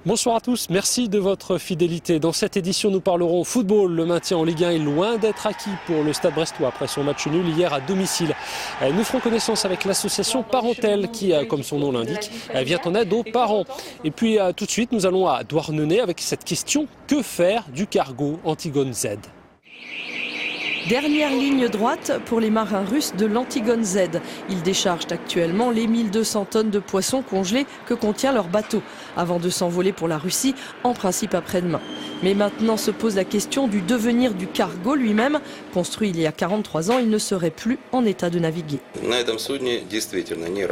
Bonsoir à tous, merci de votre fidélité. Dans cette édition, nous parlerons football. Le maintien en Ligue 1 est loin d'être acquis pour le Stade Brestois après son match nul hier à domicile. Nous ferons connaissance avec l'association Parentel qui, comme son nom l'indique, vient en aide aux parents. Et puis tout de suite, nous allons à Douarnenez avec cette question: que faire du cargo Antigone Z? Dernière ligne droite pour les marins russes de l'Antigone Z. Ils déchargent actuellement les 1200 tonnes de poissons congelés que contient leur bateau, avant de s'envoler pour la Russie, en principe après-demain. Mais maintenant se pose la question du devenir du cargo lui-même. Construit il y a 43 ans, il ne serait plus en état de naviguer.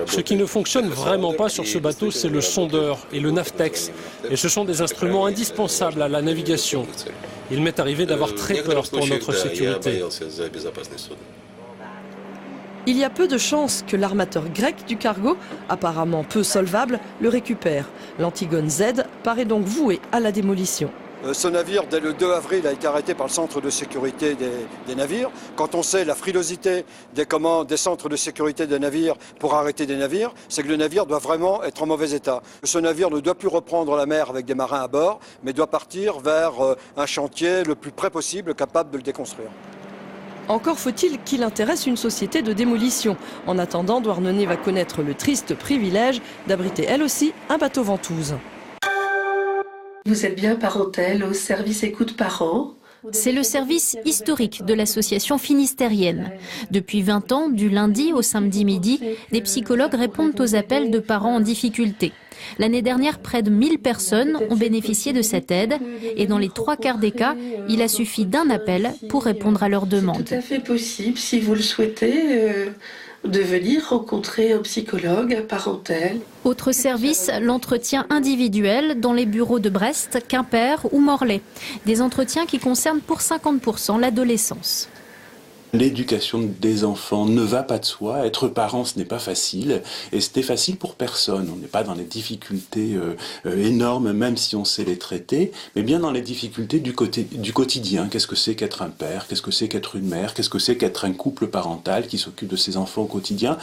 Ce qui ne fonctionne vraiment pas sur ce bateau, c'est le sondeur et le navtex. Et ce sont des instruments indispensables à la navigation. Il m'est arrivé d'avoir très peur pour notre sécurité. Il y a peu de chances que l'armateur grec du cargo, apparemment peu solvable, le récupère. L'Antigone Z paraît donc voué à la démolition. Ce navire, dès le 2 avril, a été arrêté par le centre de sécurité des navires. Quand on sait la frilosité des centres de sécurité des navires pour arrêter des navires, c'est que le navire doit vraiment être en mauvais état. Ce navire ne doit plus reprendre la mer avec des marins à bord, mais doit partir vers un chantier le plus près possible, capable de le déconstruire. Encore faut-il qu'il intéresse une société de démolition. En attendant, Douarnenez va connaître le triste privilège d'abriter elle aussi un bateau ventouse. Vous êtes bien Parentel au service écoute parents. C'est le service historique de l'association finistérienne. Depuis 20 ans, du lundi au samedi midi, des psychologues répondent aux appels de parents en difficulté. L'année dernière, près de 1000 personnes ont bénéficié de cette aide et dans les 3/4 des cas, il a suffi d'un appel pour répondre à leurs demandes. C'est tout à fait possible, si vous le souhaitez, de venir rencontrer un psychologue à Parentel. Autre service, l'entretien individuel dans les bureaux de Brest, Quimper ou Morlaix. Des entretiens qui concernent pour 50% l'adolescence. L'éducation des enfants ne va pas de soi. Être parent, ce n'est pas facile. Et c'était facile pour personne. On n'est pas dans les difficultés énormes, même si on sait les traiter, mais bien dans les difficultés du quotidien. Qu'est-ce que c'est qu'être un père? Qu'est-ce que c'est qu'être une mère? Qu'est-ce que c'est qu'être un couple parental qui s'occupe de ses enfants au quotidien?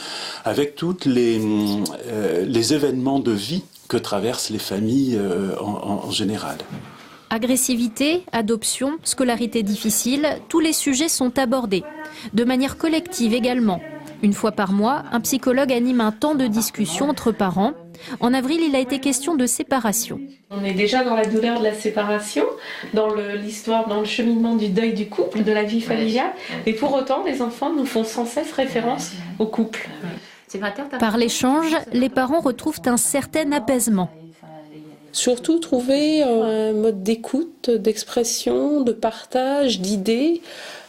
Avec tous les événements de vie que traversent les familles en général. Agressivité, adoption, scolarité difficile, tous les sujets sont abordés. De manière collective également. Une fois par mois, un psychologue anime un temps de discussion entre parents. En avril, il a été question de séparation. On est déjà dans la douleur de la séparation, dans l'histoire, dans le cheminement du deuil du couple, de la vie familiale. Et pour autant, les enfants nous font sans cesse référence au couple. Par l'échange, les parents retrouvent un certain apaisement. Surtout trouver un mode d'écoute, d'expression, de partage, d'idées,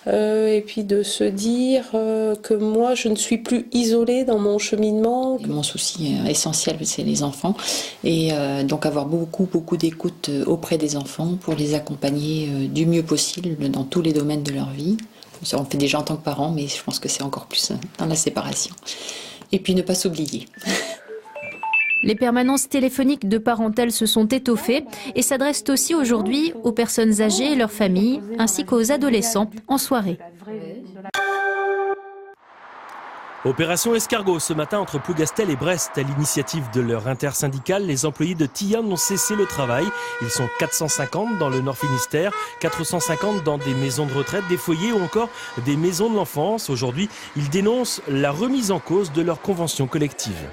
et puis de se dire que moi je ne suis plus isolée dans mon cheminement. Mon souci essentiel, c'est les enfants, et donc avoir beaucoup d'écoute auprès des enfants pour les accompagner du mieux possible dans tous les domaines de leur vie. On le fait déjà en tant que parent, mais je pense que c'est encore plus dans la séparation. Et puis ne pas s'oublier. Les permanences téléphoniques de Parentel se sont étoffées et s'adressent aussi aujourd'hui aux personnes âgées et leurs familles, ainsi qu'aux adolescents en soirée. Opération escargot ce matin entre Plougastel et Brest. À l'initiative de leur intersyndicale, les employés de Tillard ont cessé le travail. Ils sont 450 dans le Nord Finistère, 450 dans des maisons de retraite, des foyers ou encore des maisons de l'enfance. Aujourd'hui, ils dénoncent la remise en cause de leur convention collective.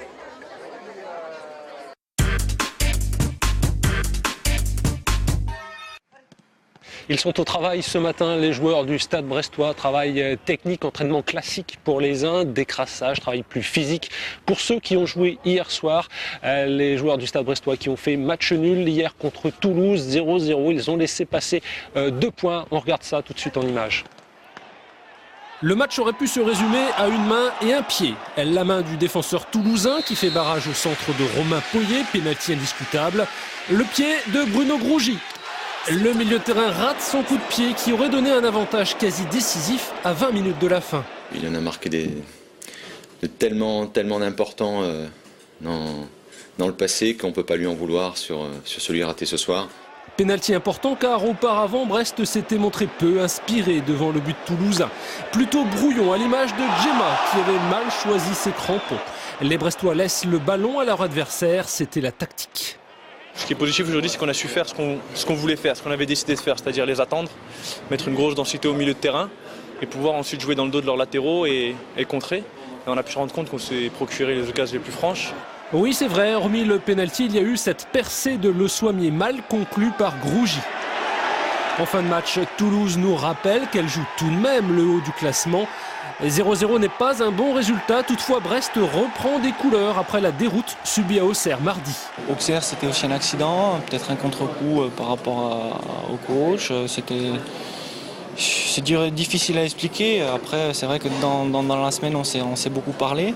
Ils sont au travail ce matin, les joueurs du Stade Brestois. Travail technique, entraînement classique pour les uns, décrassage, travail plus physique pour ceux qui ont joué hier soir. Les joueurs du Stade Brestois qui ont fait match nul hier contre Toulouse, 0-0. Ils ont laissé passer 2 points. On regarde ça tout de suite en images. Le match aurait pu se résumer à une main et un pied. La main du défenseur toulousain qui fait barrage au centre de Romain Poyet, pénalty indiscutable. Le pied de Bruno Grougy. Le milieu de terrain rate son coup de pied qui aurait donné un avantage quasi décisif à 20 minutes de la fin. Il en a marqué de tellement d'importants dans le passé qu'on ne peut pas lui en vouloir sur celui raté ce soir. Pénalty important car auparavant Brest s'était montré peu inspiré devant le but toulousain. Plutôt brouillon à l'image de Djema qui avait mal choisi ses crampons. Les Brestois laissent le ballon à leur adversaire, c'était la tactique. Ce qui est positif aujourd'hui, c'est qu'on a su faire ce qu'on voulait faire, ce qu'on avait décidé de faire, c'est-à-dire les attendre, mettre une grosse densité au milieu de terrain et pouvoir ensuite jouer dans le dos de leurs latéraux et contrer. Et on a pu se rendre compte qu'on s'est procuré les occasions les plus franches. Oui, c'est vrai, hormis le pénalty, il y a eu cette percée de Le Sommier mal conclue par Grougy. En fin de match, Toulouse nous rappelle qu'elle joue tout de même le haut du classement. 0-0 n'est pas un bon résultat, toutefois Brest reprend des couleurs après la déroute subie à Auxerre mardi. Auxerre, c'était aussi un accident, peut-être un contre-coup par rapport au coach. C'est difficile à expliquer. Après, c'est vrai que dans la semaine, on s'est beaucoup parlé.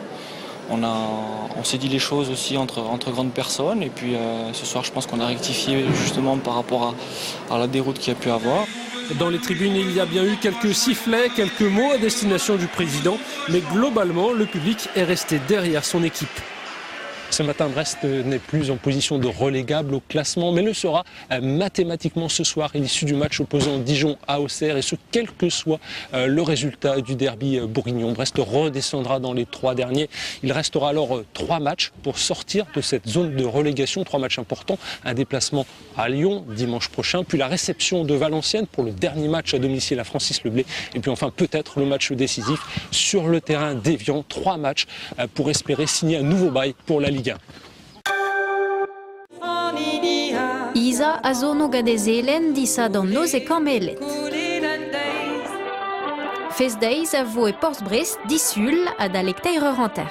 On s'est dit les choses aussi entre grandes personnes. Et puis ce soir, je pense qu'on a rectifié justement par rapport à la déroute qu'il y a pu avoir. Dans les tribunes, il y a bien eu quelques sifflets, quelques mots à destination du président. Mais globalement, le public est resté derrière son équipe. Ce matin, Brest n'est plus en position de relégable au classement, mais le sera mathématiquement ce soir à l'issue du match opposant Dijon à Auxerre, et ce, quel que soit le résultat du derby bourguignon. Brest redescendra dans les 3 derniers. Il restera alors 3 matchs pour sortir de cette zone de relégation, 3 matchs importants. Un déplacement à Lyon dimanche prochain, puis la réception de Valenciennes pour le dernier match à domicile à Francis Leblay, et puis enfin peut-être le match décisif sur le terrain d'Évian. 3 matchs pour espérer signer un nouveau bail pour la Ligue 1. Isa azono gadezelen disa dans nos ekamelet. Fes days a vo e Ports Brest disul ad alecteire ranter.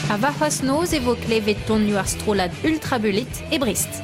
A varfas noz evo klevet ton nu ar strolad ultrabulit e Brest.